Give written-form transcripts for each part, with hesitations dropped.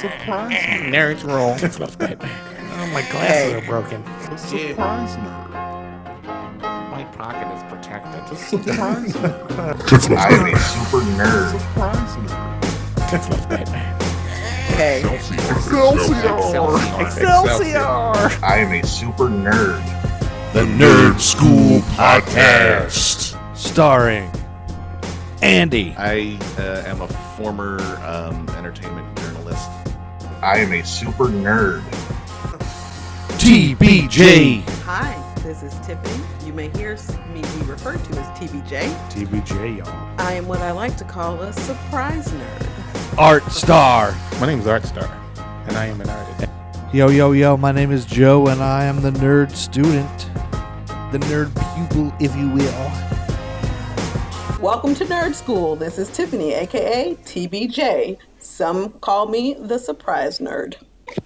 Nerds roll. Oh, my glasses are broken. Surprise nerd. My pocket is protected. Surprise nerd. I am a super nerd. Surprise nerd. Tiflo's Batman. Hey. Excelsior! I am a super nerd. The Nerd Skool Podcast. Starring Andy. I am a former entertainment journalist. I am a super nerd. TBJ. Hi, this is Tiffany. You may hear me be referred to as TBJ. TBJ, y'all. I am what I like to call a surprise nerd. Art Star. My name is Art Star, and I am an artist. Yo, my name is Joe, and I am the nerd student. The nerd pupil, if you will. Welcome to Nerd School. This is Tiffany, aka TBJ. Some call me the surprise nerd.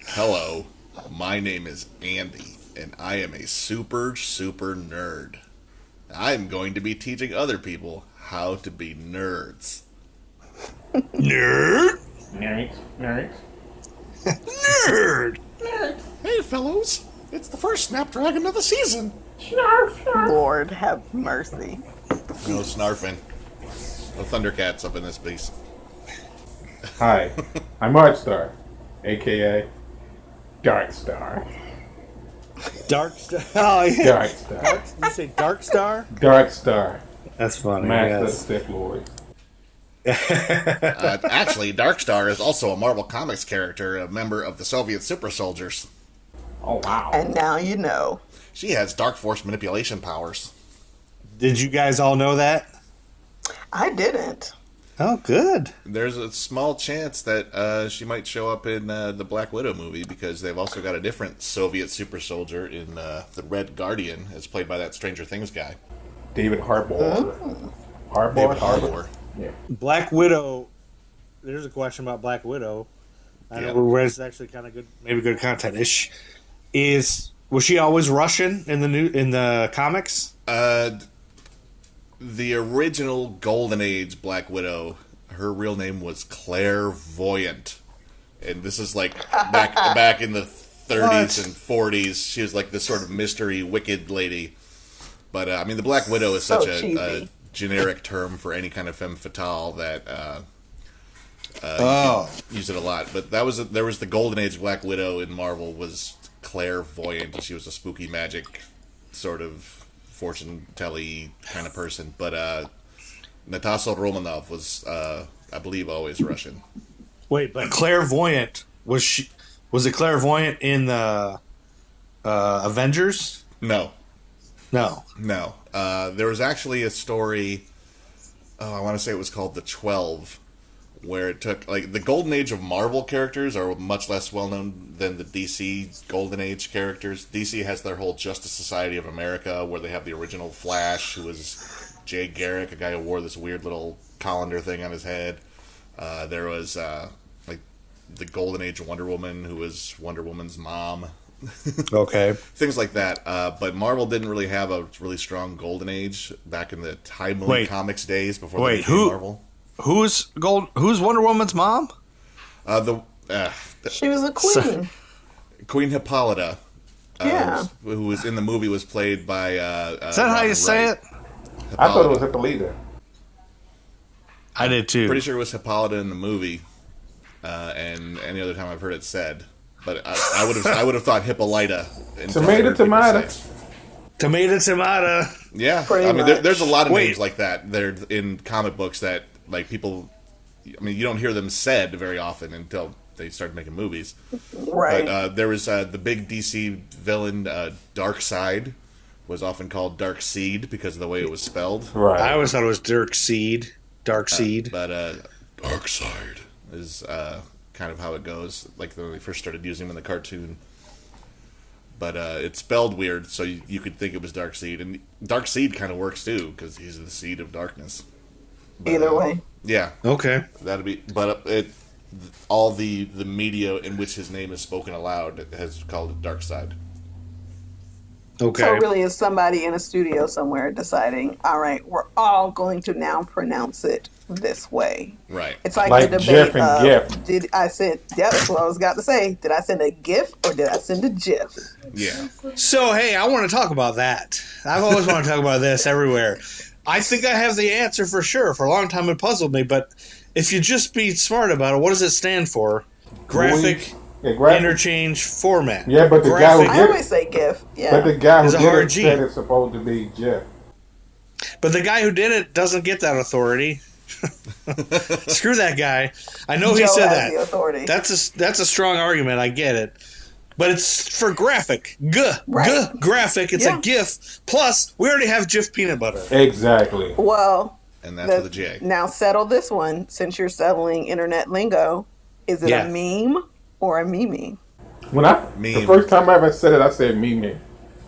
Hello, my name is Andy, and I am a super nerd. I'm going to be teaching other people how to be nerds. Nerd? Nerds. Nerd! Hey, fellows, it's the first Snapdragon of the season. Lord have mercy. No snarfing. No Thundercats up in this piece. Hi, I'm Art Star, a.k.a. Dark Star. Dark Star. Oh, yeah. Dark Star. You say Dark Star? Dark Star. That's funny. Master of Yes. Sith Lord. Actually, Darkstar is also a Marvel Comics character, a member of the Soviet Super Soldiers. Oh, wow. And now you know. She has Dark Force manipulation powers. Did you guys all know that? I didn't. Oh, good. There's a small chance that she might show up in the Black Widow movie because they've also got a different Soviet super soldier in the Red Guardian, as played by that Stranger Things guy. David Harbour. David Harbour. Yeah. Black Widow. There's a question about Black Widow. I know where it's actually kind of good, maybe good content. Was she always Russian in the comics? The original Golden Age Black Widow, her real name was Clairvoyant, and this is like back in the 30s and 40s. She was like this sort of mystery wicked lady. But I mean, the Black Widow is such a generic term for any kind of femme fatale that you use it a lot. But there was the Golden Age Black Widow in Marvel was Clairvoyant, and she was a spooky magic sort of fortune telly kind of person. But Natasha Romanoff was, I believe, always Russian. Wait, but Clairvoyant was it Clairvoyant in the Avengers? No. There was actually a story. I want to say it was called The 12, where it took like the Golden Age of Marvel characters are much less well known than the DC Golden Age characters. DC has their whole Justice Society of America, where they have the original Flash, who was Jay Garrick, a guy who wore this weird little colander thing on his head. There was like the Golden Age Wonder Woman, who was Wonder Woman's mom. Okay. Things like that. But Marvel didn't really have a really strong Golden Age back in the Timely Comics days before they became Marvel. Who's Wonder Woman's mom? She was a queen. Queen Hippolyta. Yeah. Who was in the movie was played by Is that how you say it? Hippolyta. I thought it was Hippolyta. I did too. Pretty sure it was Hippolyta in the movie, and any other time I've heard it said. But I would have thought Hippolyta. Tomato. Yeah, Pretty I mean, much. there's a lot of names like that. They're in comic books that like people. I mean, you don't hear them said very often until they start making movies. Right. But there was the big DC villain, Darkseid, was often called Darkseid because of the way it was spelled. Right. I always thought it was Darkseid. But Darkseid is kind of how it goes. Like when they first started using him in the cartoon. But it's spelled weird, so you could think it was Darkseid. And Darkseid kind of works too, because he's the seed of darkness. But, Either way. Yeah. Okay. That'd be. But all the media in which his name is spoken aloud has called it Darkseid. Okay. So it really is somebody in a studio somewhere deciding, all right, we're all going to now pronounce it this way. Right. It's like Like the debate GIF and of, GIF. did I send, yeah, that's what I was got to say. Did I send a GIF or did I send a GIF? Yeah. So, hey, I want to talk about that. I've always wanted to talk about this everywhere. I think I have the answer for sure. For a long time it puzzled me, but if you just be smart about it, what does it stand for? Graphic interchange format. Yeah, but the guy who I did always say GIF. Yeah. but the guy who It's a did hard it G. said it's supposed to be GIF. But the guy who did it doesn't get that authority. Screw that guy. I know he Joe said has that. the authority. That's a strong argument. I get it. But it's for graphic. Right. Graphic. It's Yeah. a GIF. Plus, we already have Jif peanut butter. Exactly. Well, And that's with a J. now settle this one. Since you're settling internet lingo, is it Yeah. a meme or a meme? The Meme. first time I ever said it, I said Mimi.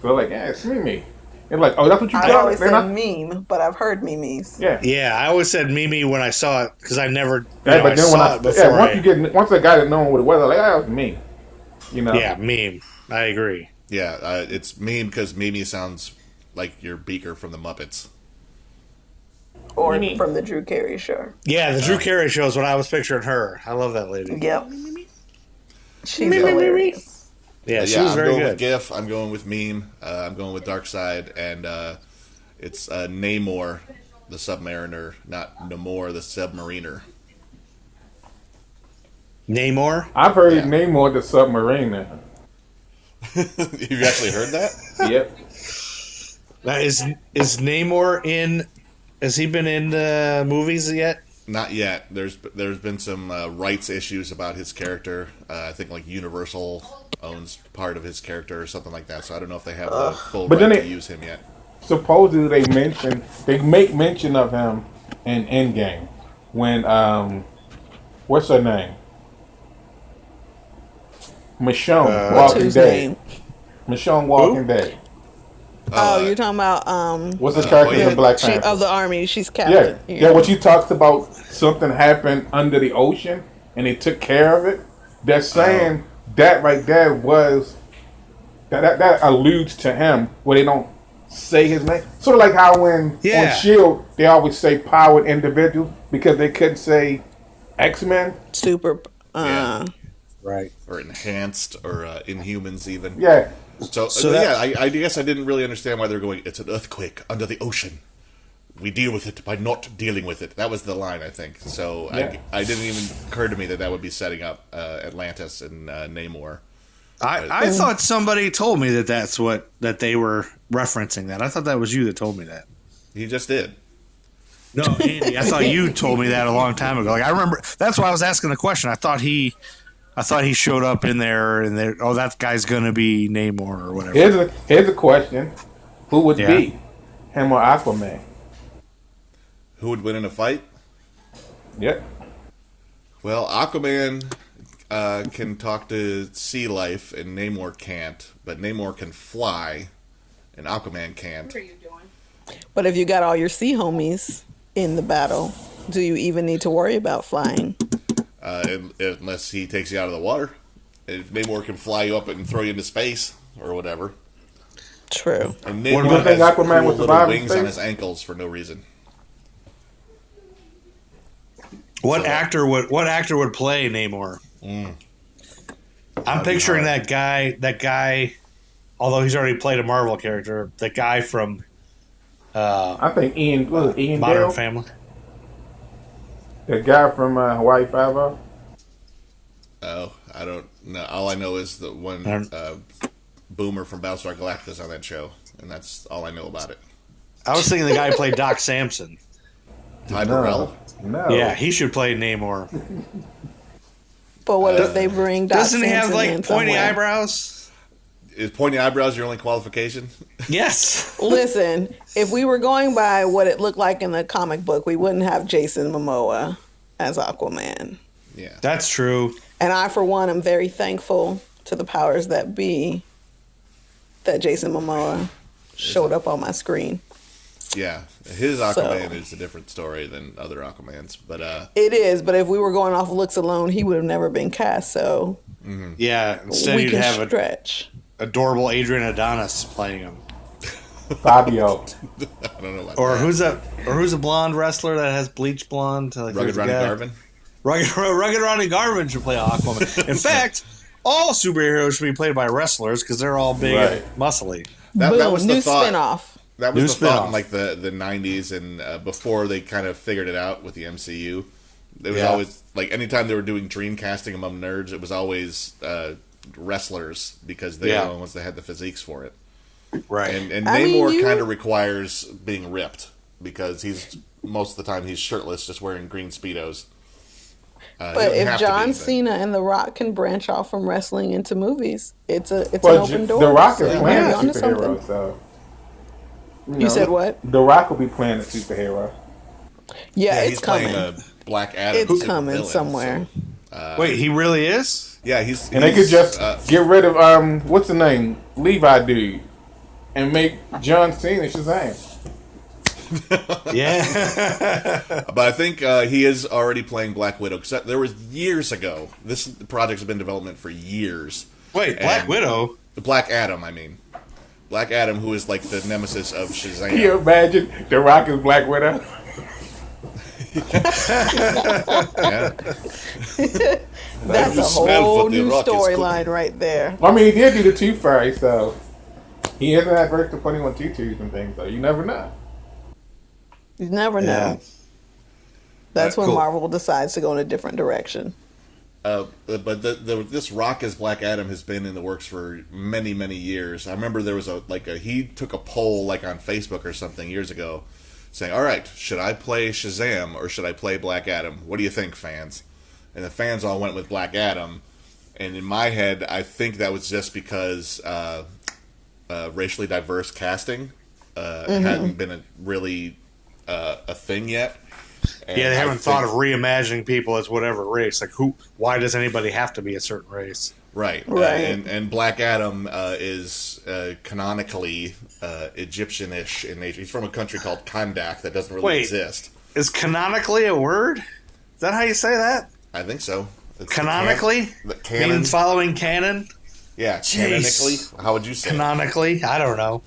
So like, yeah, it's Mimi. And like, oh, that's what you I call always it? Then say meme, but I've heard memes. yeah. Yeah, I always said Mimi when I saw it because I never. Yeah, but then when saw it before. once I got it known what it was, I was like, oh, it's me. You know. Yeah, meme. I agree. Yeah, it's meme because Mimi sounds like your Beaker from the Muppets. Or Meme. from the Drew Carey show. Yeah, the Drew Carey show is what I was picturing her. I love that lady. Yep. She's hilarious. Yeah, she yeah, was I'm very going good. with GIF. I'm going with meme. I'm going with Dark Side, and it's Namor, the Submariner, not Namor, the Submariner. Namor? I've heard Yeah. Namor the Submariner. You've actually heard that? Yep. That is Namor in? Has he been in the movies yet? Not yet. There's been some rights issues about his character. I think like Universal owns part of his character or something like that. So I don't know if they have the full But right then to use him yet. Supposedly they make mention of him in Endgame when what's her name? Michonne What's Walking his Dead. name? Michonne Walking Dead. Oh, you're talking about What's the character yeah. in Black she, Panther? of the army. She's Yeah, captain. yeah. When she talks about something happened under the ocean and they took care of it, they're saying that right there was that alludes to him where they don't say his name. Sort of like how when Yeah. on Shield they always say powered individual because they couldn't say X-Men. Super. Yeah. Right. Or enhanced, or Inhumans even. Yeah, So I guess I didn't really understand why they're going, it's an earthquake under the ocean. We deal with it by not dealing with it. That was the line, I think. So Yeah. I didn't even occur to me that would be setting up Atlantis and Namor. I thought somebody told me that they were referencing that. I thought that was you that told me that. He just did. No, Andy, I thought you told me that a long time ago. Like I remember, that's why I was asking the question. I thought he showed up in there, and that guy's gonna be Namor or whatever. here's a question: who would Yeah. be him or Aquaman? Who would win in a fight? Yep. Well, Aquaman can talk to sea life, and Namor can't. But Namor can fly, and Aquaman can't. But if you got all your sea homies in the battle, do you even need to worry about flying? Unless he takes you out of the water. If Namor can fly you up and throw you into space, or whatever. True. And do you Namor think has Aquaman cool would little survive in wings on space? his ankles for no reason. What actor would play Namor? I'm picturing that guy. Although he's already played a Marvel character, the guy from I think Ian Modern Dale, Family. the guy from Hawaii Five-O. Oh, I don't know. All I know is that when Boomer from Battlestar Galactica on that show, and that's all I know about it. I was thinking the guy who played Doc Samson. Ty Burrell? No. Yeah, he should play Namor. But what if they bring Doc Doesn't he have Samson in like pointy somewhere? eyebrows? Is pointy eyebrows your only qualification? Yes. Listen, if we were going by what it looked like in the comic book, we wouldn't have Jason Momoa as Aquaman. Yeah. That's true. And I, for one, am very thankful to the powers that be that Jason Momoa showed up on my screen. Yeah. His Aquaman is a different story than other Aquamans. But It is, but if we were going off looks alone, he would have never been cast, so Yeah. Instead, we you'd can have an stretch. adorable Adrian Adonis playing him. Fabio. I don't know about Or that. who's a blonde wrestler that has bleach blonde? Like, Rugged Ronnie Garvin? Rugged Ronnie Garvin should play Aquaman. In fact, all superheroes should be played by wrestlers because they're all big and muscly. That Boom, was the new thought. spinoff. That was New the thought spinoff. in like the 90s and before they kind of figured it out with the MCU. It was Yeah. always like anytime they were doing dream casting among nerds, it was always wrestlers because they were the ones that had the physiques for it. Right. And I mean, Namor kind of requires being ripped because he's most of the time he's shirtless, just wearing green speedos. But if John Cena and The Rock can branch off from wrestling into movies, it's an But open door. The Rock is So playing maybe a onto something. superhero, so. You said what? The Rock will be playing a superhero. Yeah, he's it's coming. playing Black Adam. It's super coming villain, somewhere. so, Wait, he really is? yeah, he's And they could just get rid of what's the name, Levi dude, and make John Cena Shazam. Yeah. But I think he is already playing Black Widow because there was years ago. This project's been in development for years. Wait, Black And- Widow? Black Adam, I mean. Black Adam, who is like the nemesis of Shazam. Can you imagine The Rock is Black Widow? Yeah. That's a smell whole for the new Rock is storyline cooking. right there. I mean, he did do the Tooth Fairy, so he isn't adverse to putting on tutus and things, so you never know. You never know. Yeah. That's when Cool. Marvel decides to go in a different direction. But this Rock as Black Adam has been in the works for many, many years. I remember there was he took a poll like on Facebook or something years ago saying, all right, should I play Shazam or should I play Black Adam? What do you think, fans? And the fans all went with Black Adam. And in my head, I think that was just because racially diverse casting hadn't been a thing yet. And Yeah, they I haven't thought of think- reimagining people as whatever race. Like, why does anybody have to be a certain race? Right. Right. And Black Adam is canonically Egyptian-ish in nature. He's from a country called Kandak that doesn't really Wait. exist. Is canonically a word? Is that how you say that? I think so. It's Canonically? the canon. Means following canon? Yeah, Jeez. canonically. How would you say? Canonically? I don't know.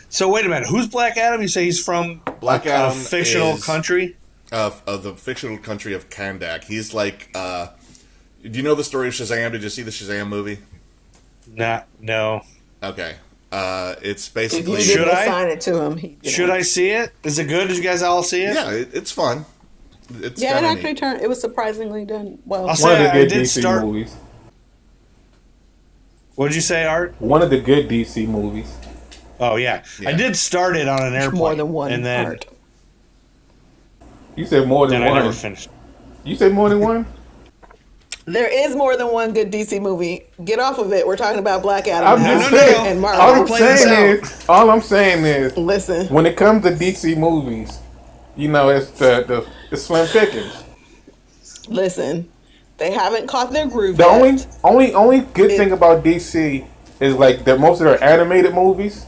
So wait a minute. Who's Black Adam? You say he's from Black a Adam fictional is- country? Of the fictional country of Kandak. He's like. Do you know the story of Shazam? Did you see the Shazam movie? No. Okay. It's If basically. you Should didn't I? assign it to him, he Should I see it? Is it good? Did you guys all see it? Yeah, it's fun. It's Yeah, it kinda actually neat. turned. It was surprisingly done well. I'll One of say the I good did DC start. movies. What'd you say, Art? One of the good DC movies. Oh yeah. Yeah. I did start it on an airplane. More than one and then, part. You said more than then I one. never finished. You said more than one? There is more than one good DC movie. Get off of it. We're talking about Black Adam I'm now. just saying. and All Marvel. I'm play this saying is, Listen, when it comes to DC movies, you know, it's the slim pickings. listen. They haven't caught their groove The yet. only good thing about DC is like that most of their animated movies.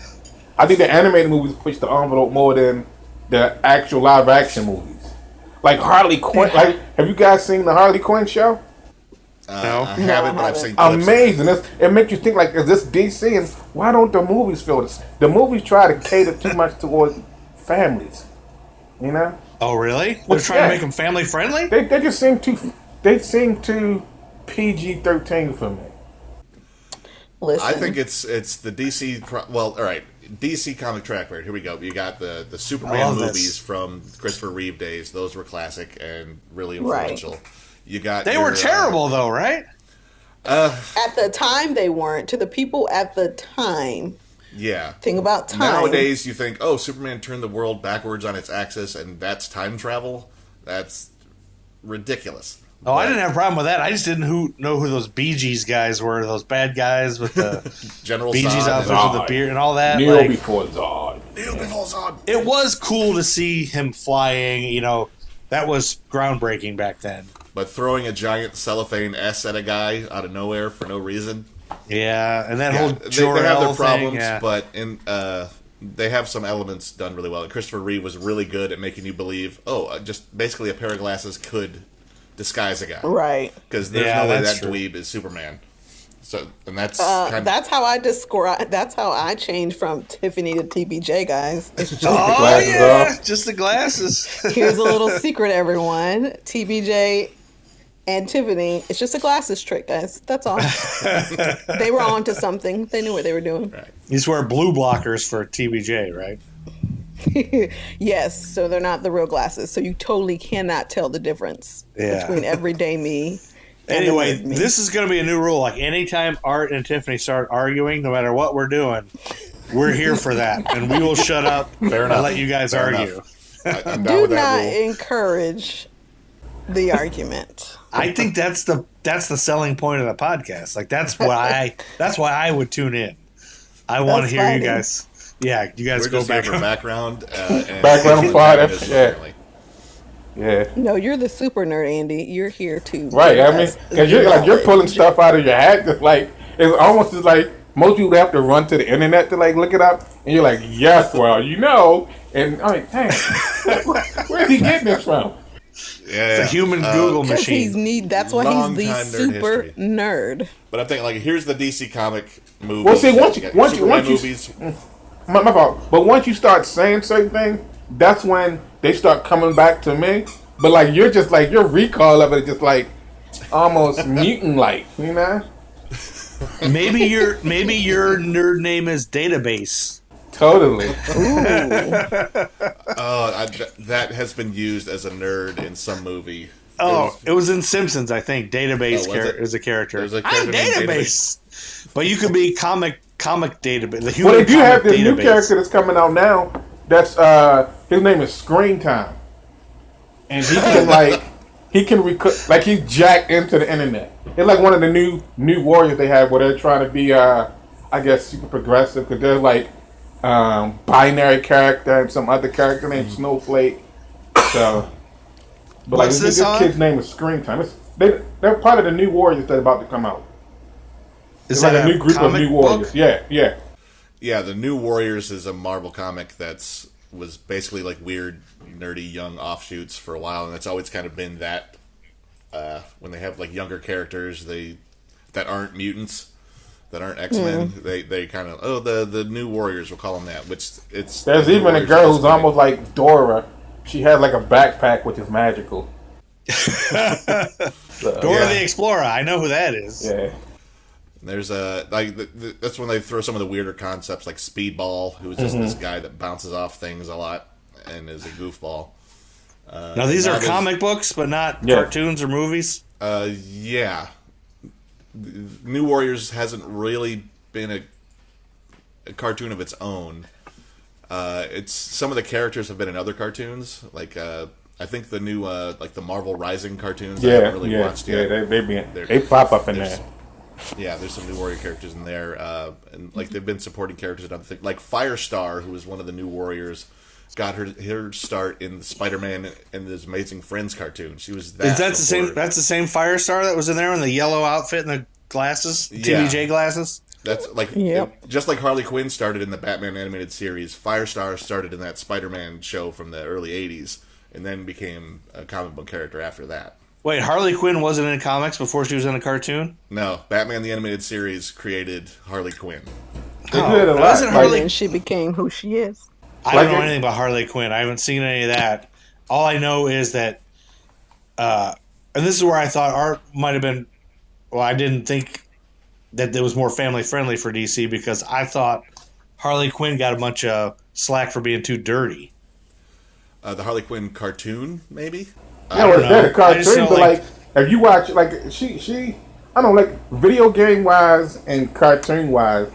I think the animated movies push the envelope more than the actual live action movies. Like Harley Quinn. Like, have you guys seen the Harley Quinn show? No. I haven't, but I've haven't. seen clips of it. Amazing. It makes you think like, is this DC? And why don't the movies feel this? The movies try to cater too much towards families. You know, Oh really? They're What's trying that? to make them family friendly? they just seem too PG-13 for me. Listen. I think it's the DC. Well, all right, DC comic track record. Here we go. You got the I Superman love this. movies from Christopher Reeve days. Those were classic and really Right. influential. You got They your, were terrible though, right? at the time they weren't. To the people at the time, Yeah. think about time. Nowadays, you think, oh, Superman turned the world backwards on its axis, and that's time travel. That's ridiculous. Oh, I didn't have a problem with that. I just didn't know who those Bee Gees guys were. Those bad guys with the General Bee Gees Zod outfits and with the beard and all that. Kneel Like, before Zod. Neil before Zod. it was cool to see him flying. You know, that was groundbreaking back then. But throwing a giant cellophane S at a guy out of nowhere for no reason. Yeah, and that Yeah, whole they have Jor-El their thing, problems, yeah. but they have some elements done really well. And Christopher Reeve was really good at making you believe, just basically a pair of glasses could disguise a guy. Right. Because there's Yeah, no way that's that true. dweeb is Superman. So, and that's kind That's how I describe. That's how I changed from Tiffany to TBJ, guys. It's just Oh glasses yeah, off. just the glasses. here's a little secret, everyone. TBJ and Tiffany. It's just a glasses trick, guys. That's all. They were on to something. They knew what they were doing. right. You just wear blue blockers for TBJ, right? Yes, so they're not the real glasses. So you totally cannot tell the difference Yeah. between everyday me. and Anyway, the me. this is going to be a new rule. Like anytime Art and Tiffany start arguing, no matter what we're doing, we're here for that, and we will shut up Fair and enough. let you guys Fair argue. enough. I'm down Do with not that rule. encourage the argument. I think that's the selling point of the podcast. Like that's why I would tune in. I want to That's hear funny. you guys. Yeah, you guys We're go just here back. for background. And Background fire, antagonism, that's- yeah. apparently. Yeah. No, you're the super nerd, Andy. You're here to Right. I mean, give us because you're like you're knowledge. pulling stuff out of your hat. That's like it's almost as like most people have to run to the internet to like look it up, and you're like, yes, well, you know, and I'm like, dang, where's he getting this from? Yeah, It's a human Google Because he's machine. that's why he's Long the time nerd super history. nerd. But I'm thinking, like, here's the DC comic movie. Well, see, once you- once you- Superman once you- movies. My fault. But once you start saying certain things, that's when they start coming back to me. But like you're just like your recall of it is just like almost mutant like, you know? Maybe your nerd name is Database. Totally. That has been used as a nerd in some movie. Oh, it was in Simpsons, I think. Database Oh, was it? is a character. There's a I'm character named Database. But you could be comic database. The Well, human they do comic have this new database. character that's coming out now. That's his name is Screen Time, and he can like he's jacked into the internet. It's like one of the new warriors they have where they're trying to be I guess super progressive because they're like binary character and some other character named Snowflake. So, but What's this this on? kid's name is Screen Time. They're part of the new warriors that's about to come out. Is It's like that a new group of comic new book? warriors. Yeah. Yeah, the New Warriors is a Marvel comic was basically like weird, nerdy, young offshoots for a while, and it's always kind of been that when they have like younger characters that aren't mutants, that aren't X-Men, they kind of the New Warriors, we'll call them that. Which it's There's the New even a Warriors girl at who's this point. almost like Dora. She has like a backpack which is magical. Dora Yeah. the Explorer. I know who that is. Yeah. There's that's when they throw some of the weirder concepts like Speedball, who is just this guy that bounces off things a lot and is a goofball. Now these Now are there's- comic books, but not Yeah. cartoons or movies. Yeah. New Warriors hasn't really been a cartoon of its own. It's some of the characters have been in other cartoons, like I think the new like the Marvel Rising cartoons. I Yeah, haven't really watched yet. they pop up in There's- there. Yeah, there's some New Warrior characters in there, and like they've been supporting characters and other things. Like Firestar, who was one of the New Warriors, got her start in Spider-Man and his Amazing Friends cartoon. She was that. Is that the same? before- That's the same Firestar that was in there in the yellow outfit and the glasses, Yeah. TBJ glasses. That's like Yep. just like Harley Quinn started in the Batman animated series. Firestar started in that Spider-Man show from the early '80s, and then became a comic book character after that. Wait, Harley Quinn wasn't in comics before she was in a cartoon? No, Batman the animated series created Harley Quinn. They did a Oh, lot. wasn't Like, Harley- And she became who she is. I don't Like know it- anything about Harley Quinn. I haven't seen any of that. All I know is that, and this is where I thought art might have been. Well, I didn't think that it was more family friendly for DC because I thought Harley Quinn got a bunch of slack for being too dirty. The Harley Quinn cartoon, maybe. yeah, well, know. they're the I just cartoon, don't but like- like if you watch like she I don't know, like video game wise and cartoon wise,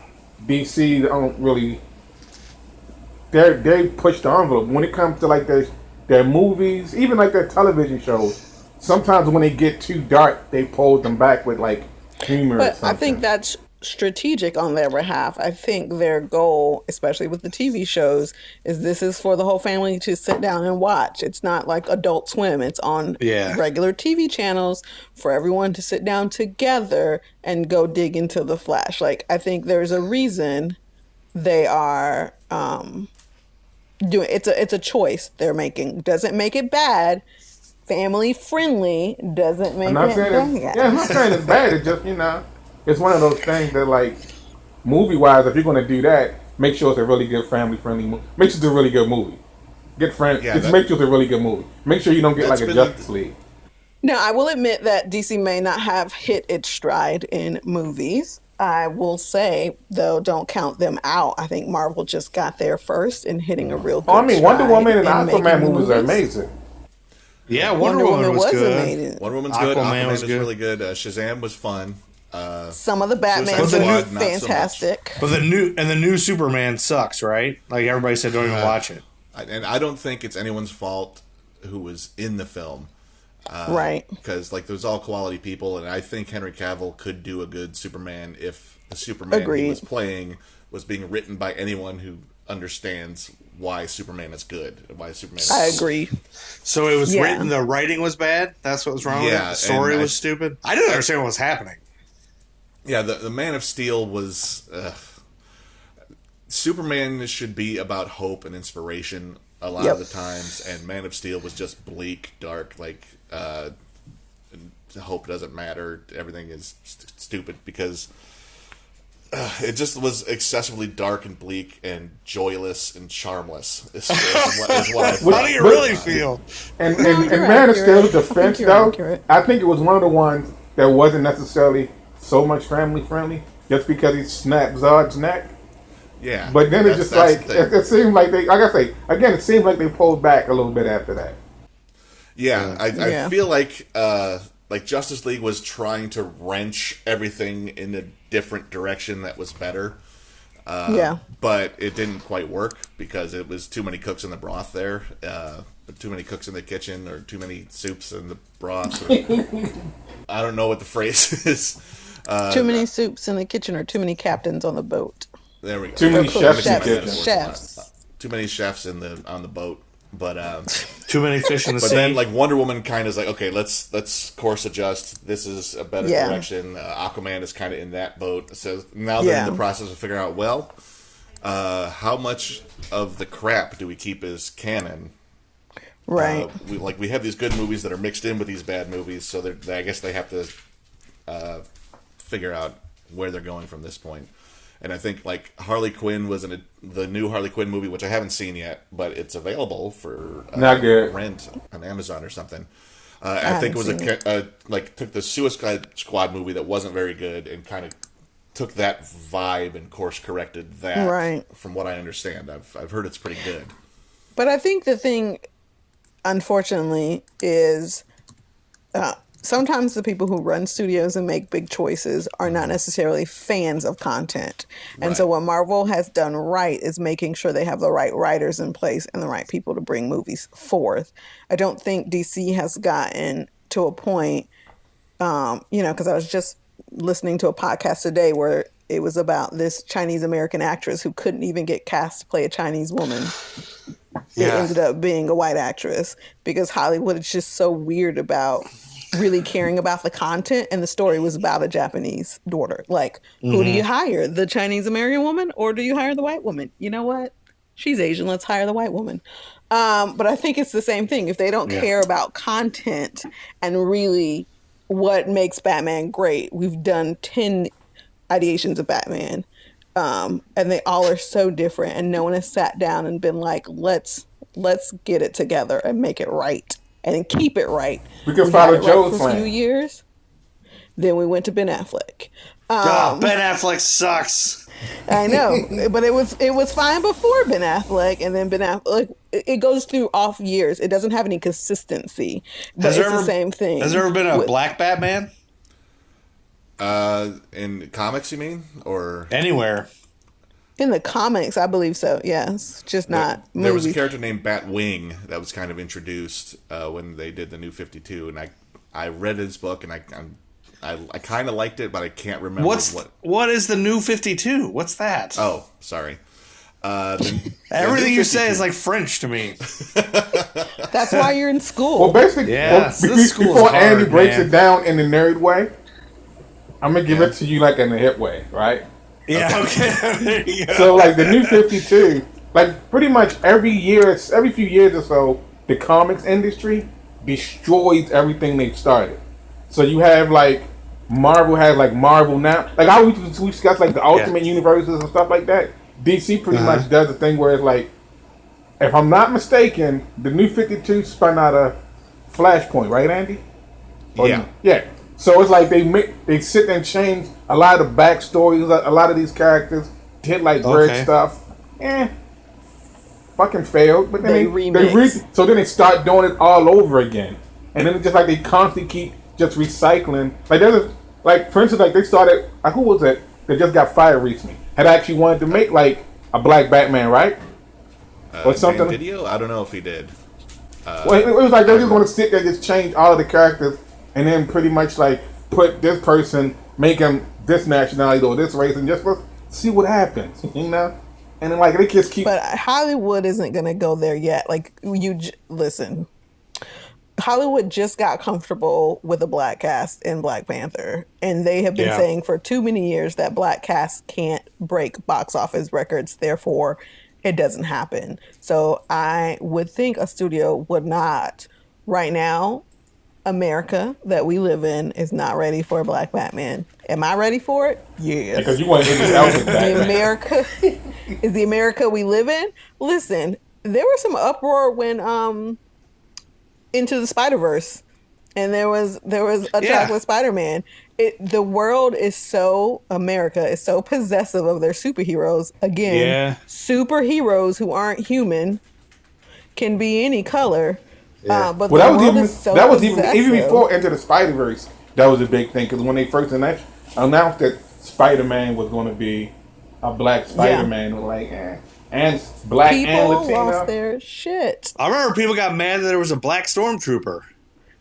DC don't really they push the envelope when it comes to like their movies, even like their television shows. Sometimes when they get too dark, they pull them back with like humor. or But something. I think that's strategic on their behalf. I think their goal, especially with the TV shows, is this is for the whole family to sit down and watch. It's not like Adult Swim. It's on Yeah. regular TV channels for everyone to sit down together and go dig into the Flash. Like, I think there's a reason they are doing it's a choice they're making. Doesn't make it bad. Family friendly doesn't make I'm not it saying bad. it's, yeah, I'm not saying it's bad. It's just it's one of those things that, like, movie-wise, if you're going to do that, make sure it's a really good family-friendly movie. Make sure it's a really good movie. Make sure it's a really good movie. Make sure you don't get like a Justice League. Now, I will admit that DC may not have hit its stride in movies. I will say, though, don't count them out. I think Marvel just got there first in hitting a real good Wonder stride Woman and in Aquaman making movies are amazing. Yeah, Wonder Woman was good. amazing. Wonder Woman's good. Aquaman was good. really good. Shazam was fun. Some of the Batman Suicide were Squad, not so fantastic. But the new Superman sucks, right? Like everybody said, don't even watch it. And I don't think it's anyone's fault who was in the film. Right. Because, like, there's all quality people, and I think Henry Cavill could do a good Superman if the Superman he was playing was being written by anyone who understands why Superman is good. Why Superman is I agree. So it was written, the writing was bad? That's what was wrong with it? The story was stupid? I didn't understand what was happening. Yeah, the Man of Steel was... Superman should be about hope and inspiration a lot of the times, and Man of Steel was just bleak, dark, like, hope doesn't matter, everything is stupid, because it just was excessively dark and bleak and joyless and charmless, is what I thought. How do you really feel? And Man of Steel's defense, though, accurate. I think it was one of the ones that wasn't necessarily so much family-friendly, just because he snapped Zod's neck. Yeah. But then it seemed like they, like I say, again, it seemed like they pulled back a little bit after that. Yeah, I feel like Justice League was trying to wrench everything in a different direction that was better. But it didn't quite work because it was too many cooks in the broth there. Too many cooks in the kitchen, or too many soups in the broth. I don't know what the phrase is. Too many soups in the kitchen, or too many captains on the boat. There we go. Too many chefs in the kitchen. Chefs. Too many chefs on the boat. But too many fish in the sea. But then, like, Wonder Woman kind of is like, okay, let's course adjust. This is a better direction. Aquaman is kind of in that boat. So now they're in the process of figuring out, well, how much of the crap do we keep as canon? Right. We have these good movies that are mixed in with these bad movies, so I guess they have to figure out where they're going from this point. And I think, like, Harley Quinn was in the new Harley Quinn movie, which I haven't seen yet, but it's available for rent on Amazon or something. I think it was took the Suicide Squad movie that wasn't very good and kind of took that vibe and course corrected that. Right. From what I understand, I've heard it's pretty good. But I think the thing, unfortunately, is sometimes the people who run studios and make big choices are not necessarily fans of content. And so what Marvel has done right is making sure they have the right writers in place and the right people to bring movies forth. I don't think DC has gotten to a point, because I was just listening to a podcast today where it was about this Chinese American actress who couldn't even get cast to play a Chinese woman. It ended up being a white actress because Hollywood is just so weird about really caring about the content, and the story was about a Japanese daughter. Like, who do you hire? The Chinese American woman, or do you hire the white woman? You know what? She's Asian. Let's hire the white woman. But I think it's the same thing. If they don't care about content and really what makes Batman great, we've done 10 ideations of Batman, and they all are so different, and no one has sat down and been like, let's get it together and make it right. And keep it right. We can follow Joe's for a few plan. years. Then we went to Ben Affleck. Ben Affleck sucks. I know, but it was fine before Ben Affleck, and then Ben Affleck. It goes through off years. It doesn't have any consistency. But it's the same thing. Has there ever been a black Batman? In comics, you mean, or anywhere? In the comics, I believe so. Yes, just not. There was a character named Batwing that was kind of introduced when they did the New 52, and I read his book, and I kind of liked it, but I can't remember what is the New 52? What's that? Oh, sorry. Everything you say is like French to me. That's why you're in school. Well, basically, before Andy breaks it down in the nerd way, I'm gonna give it to you like in the hip way, right? Yeah, okay. There you go. So, like, the New 52, like, pretty much every few years or so, the comics industry destroys everything they've started. So you have, like, Marvel has like Marvel now. Like I we discuss like the Ultimate Universes and stuff like that. DC pretty much does the thing where it's like, if I'm not mistaken, the New 52 spun out of Flashpoint, right, Andy? Yeah. So it's like they sit and change a lot of the backstories, a lot of these characters, hit like weird stuff. Fucking failed. But then so then they start doing it all over again, and then it's just like they constantly keep just recycling. Like for instance, like they started. Who was it that just got fired recently? Had actually wanted to make like a black Batman, right? Or something. Video? I don't know if he did. Well, it was like they just want to sit there and just change all of the characters, and then pretty much like put this person, make him this nationality or this race, and just see what happens, you know? And then like they just keep. But Hollywood isn't gonna go there yet. Like listen, Hollywood just got comfortable with a black cast in Black Panther, and they have been saying for too many years that black cast can't break box office records. Therefore, it doesn't happen. So I would think a studio would not right now. America that we live in is not ready for a black Batman. Am I ready for it? Yes. Because you want to get out with the America is the America we live in. Listen, there was some uproar when Into the Spider-Verse, and there was a track with Spider-Man. The world is so America is so possessive of their superheroes. Again, superheroes who aren't human can be any color. But that was even before Into the Spider-Verse. That was a big thing because when they first announced that Spider-Man was going to be a black Spider-Man, was like, and black people and Latino. Lost their shit. I remember people got mad that there was a black stormtrooper.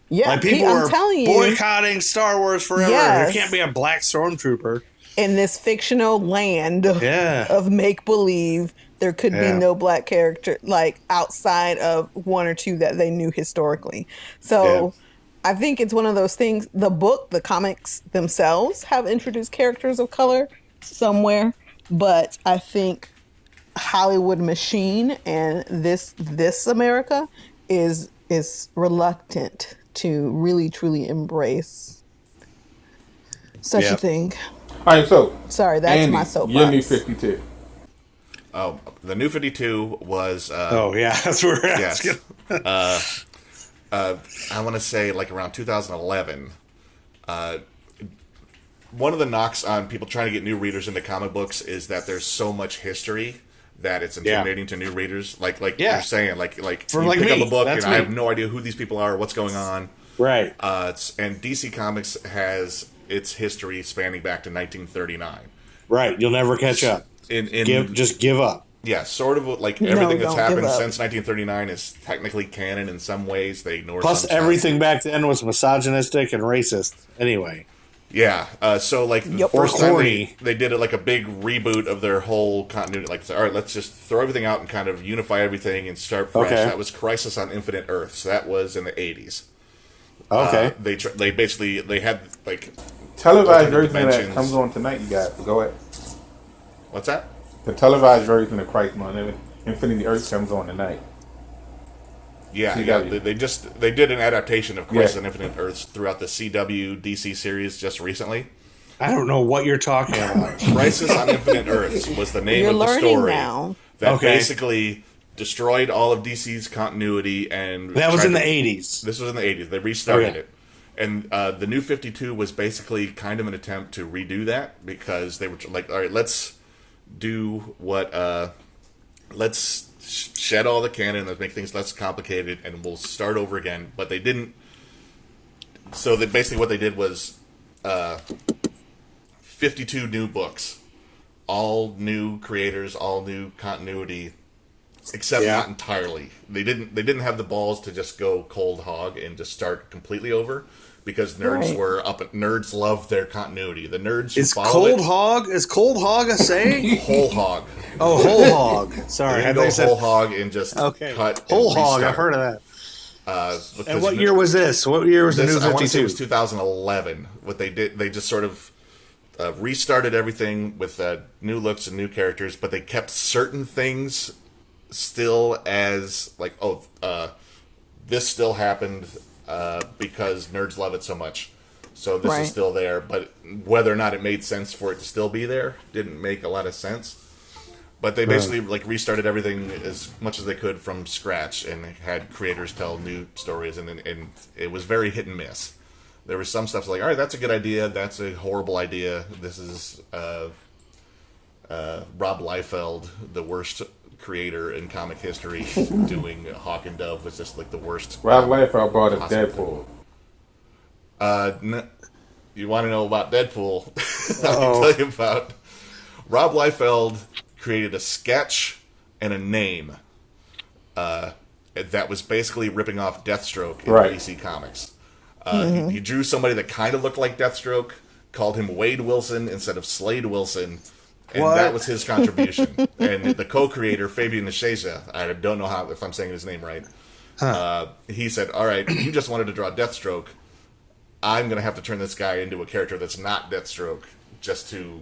Yeah, like people I'm were telling you, boycotting Star Wars forever. Yes. There can't be a black stormtrooper in this fictional land of make believe. There could be no black character like outside of one or two that they knew historically. So I think it's one of those things. The comics themselves have introduced characters of color somewhere, but I think Hollywood machine and this America is reluctant to really truly embrace such a thing. All right, so sorry, that's Andy, my soapbox. Your New 52. Oh, the New 52 was. That's where we're asking. I want to say like around 2011. One of the knocks on people trying to get new readers into comic books is that there's so much history that it's intimidating to new readers. Like you're saying, like For you like pick me, up a book that's and I me. have no idea who these people are, what's going on. Right. And DC Comics has its history spanning back to 1939. Right. You'll never catch up. Just give up. Yeah, sort of like everything that's don't happened give up. since 1939 is technically canon in some ways. They ignore Plus, some stuff. everything back then was misogynistic and racist. Anyway. Yeah, so like the first time corny. they did it like a big reboot of their whole continuity. Like, all right, let's just throw everything out and kind of unify everything and start fresh. Okay. That was Crisis on Infinite Earths. That was in the 80s. Okay. They had like Televised version of that dimensions. comes on tonight, you guys. Go ahead. What's that? The televised version of Crisis on Infinity Earth comes on tonight. Yeah, CW. They did an adaptation of Crisis Yeah. on Infinite Earths throughout the CW DC series just recently. I don't know what you're talking about. Crisis on Infinite Earths was the name You're of the learning story now. that basically destroyed all of DC's continuity and That was tried in the to- 80s. This was in the 80s. They restarted Okay. it. And the New 52 was basically kind of an attempt to redo that because they were like, all right, let's do what, let's shed all the canon, let's make things less complicated, and we'll start over again. But they didn't. So basically what they did was 52 new books. All new creators, all new continuity, except not entirely. They didn't have the balls to just go cold hog and just start completely over because nerds were up. Nerds love their continuity. The nerds who Is follow cold it, hog? Is cold hog a saying? whole hog. Oh, whole hog. Sorry, They I go think whole hog and just cut. Whole and hog. restart. I've heard of that. Because And what year was this? What year was the New I want to say it 52? was 2011. What they did, they just sort of restarted everything with new looks and new characters, but they kept certain things still as like, this still happened because nerds love it so much. So this Right. is still there, but whether or not it made sense for it to still be there didn't make a lot of sense. But they basically like restarted everything as much as they could from scratch and had creators tell new stories, and it was very hit and miss. There was some stuff like, all right, that's a good idea, that's a horrible idea. This is Rob Liefeld, the worst creator in comic history, doing Hawk and Dove was just like the worst. Rob Liefeld brought us Deadpool. You want to know about Deadpool? I can tell you about Rob Liefeld created a sketch and a name that was basically ripping off Deathstroke in DC Comics. He drew somebody that kind of looked like Deathstroke, called him Wade Wilson instead of Slade Wilson, and that was his contribution. And the co-creator, Fabian Nicieza, I don't know if I'm saying his name right, he said, all right, you just wanted to draw Deathstroke. I'm going to have to turn this guy into a character that's not Deathstroke just to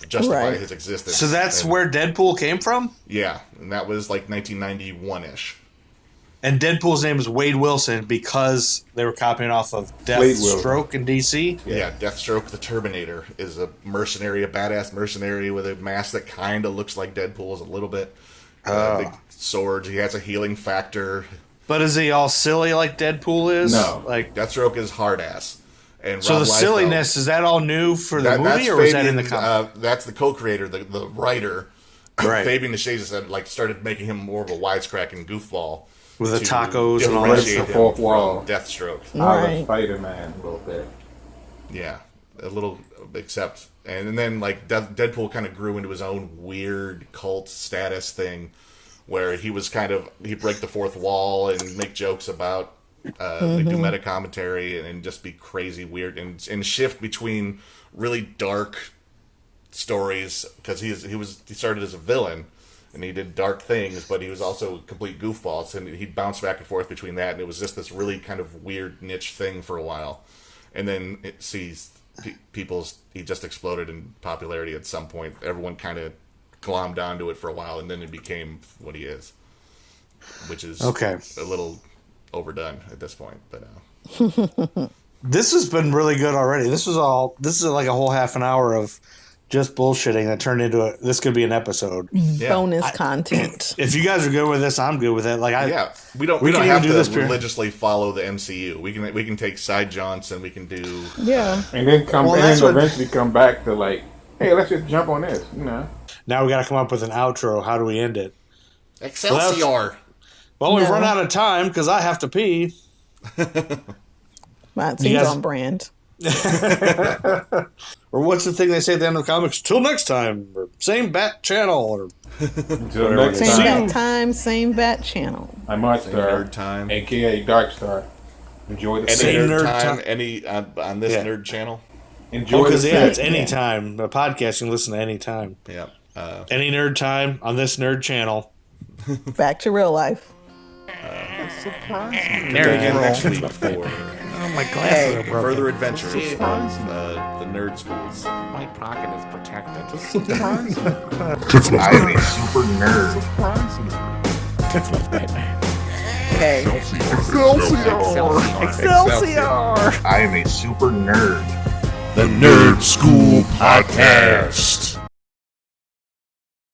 justify his existence. So that's where Deadpool came from? Yeah, and that was like 1991-ish. And Deadpool's name is Wade Wilson because they were copying off of Deathstroke in DC? Yeah, Deathstroke the Terminator is a mercenary, a badass mercenary with a mask that kind of looks like Deadpool's a little bit. Big swords. He has a healing factor. But is he all silly like Deadpool is? No. Like Deathstroke is hard ass. And so Rob the Liefeld, silliness, is that all new for the movie, or was that in the comic? That's the co-creator, the writer. Right. Fabian Nicieza said, started making him more of a wisecracking goofball. With the tacos and all that. The fourth wall. Deathstroke. I was Spider-Man a little bit. Yeah, a little, except, and then Deadpool kind of grew into his own weird cult status thing, where he'd break the fourth wall and make jokes about, do meta commentary and just be crazy weird and shift between really dark stories, because he started as a villain and he did dark things, but he was also a complete goofball, and he'd bounce back and forth between that, and it was just this really kind of weird niche thing for a while. And then he just exploded in popularity at some point. Everyone kind of glommed onto it for a while, and then it became what he is, which is a little overdone at this point. But this has been really good already. This is like a whole half an hour of just bullshitting that turned into this could be an episode. Bonus content. If you guys are good with this, I'm good with it. We don't have to religiously follow the MCU. We can take side jaunts, and we can do and then eventually come back to hey, let's just jump on this, Now we got to come up with an outro. How do we end it? Excelsior. Well, we've run out of time because I have to pee. That seems on brand. Or what's the thing they say at the end of the comics? Till next time, or same bat channel, or until next same bat time, same bat channel. I'm Nerd Time, aka Dark Star. Enjoy the same nerd time. Any on this nerd channel. Enjoy because it's any time. A podcast you can listen to any time. Yeah. Any nerd time on this nerd channel. Back to real life. Again next week for my glasses are broken. further adventures of the nerd schools. My pocket is protected. I am a super nerd. Excelsior! I am a super nerd. The Nerd School Podcast.